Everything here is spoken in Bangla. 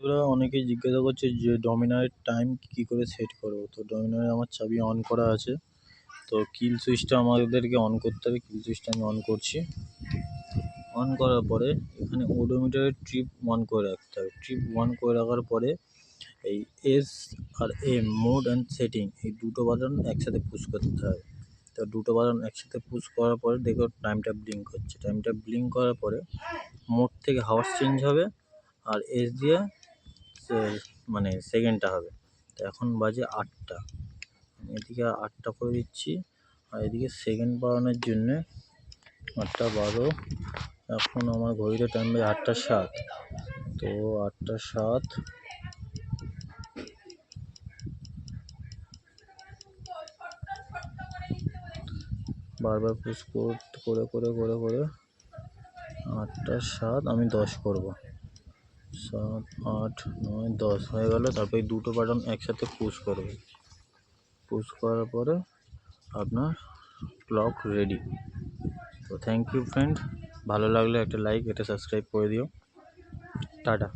ওরা অনেকেই জিজ্ঞাসা করছে যে ডমিনারের টাইম কী করে সেট করবো। তো ডমিনারে আমার চাবি অন করা আছে, তো কিল সুইচটা আমাদেরকে অন করতে হবে। কিল সুইচটা আমি অন করছি। অন করার পরে এখানে ওডোমিটারের ট্রিপ 1 করে রাখতে হবে। ট্রিপ 1 করে রাখার পরে এই S R M mode and setting এই দুটো বাটন একসাথে পুশ করতে হবে। তো দুটো বাটন একসাথে পুশ করার পরে দেখো টাইমটা ব্লিঙ্ক হচ্ছে। টাইমটা ব্লিঙ্ক করার পরে মোড থেকে হাওয়ার্স চেঞ্জ হবে, আর এস দিয়ে মানে সেকেন্ডটা হবে। তো এখন বাজে 8টা, আমি এদিকে 8টা করে দিচ্ছি, আর এদিকে সেকেন্ড বাড়ানোর জন্যে 8টা 12, এখন আমার ঘড়িতে টাইম বাজে 8টা 7। তো 8টা 7 বারবার পুশ করে 8টা 7 আমি 10 করবো। 7 8 9 10 হয়ে গেল। তারপরে দুটো বাটন একসাথে পুশ করবে। পুশ করার পরে আপনার ক্লক রেডি। তো থ্যাংক ইউ ফ্রেন্ড, ভালো লাগলে একটা লাইক, এটা সাবস্ক্রাইব করে দিও। টাটা।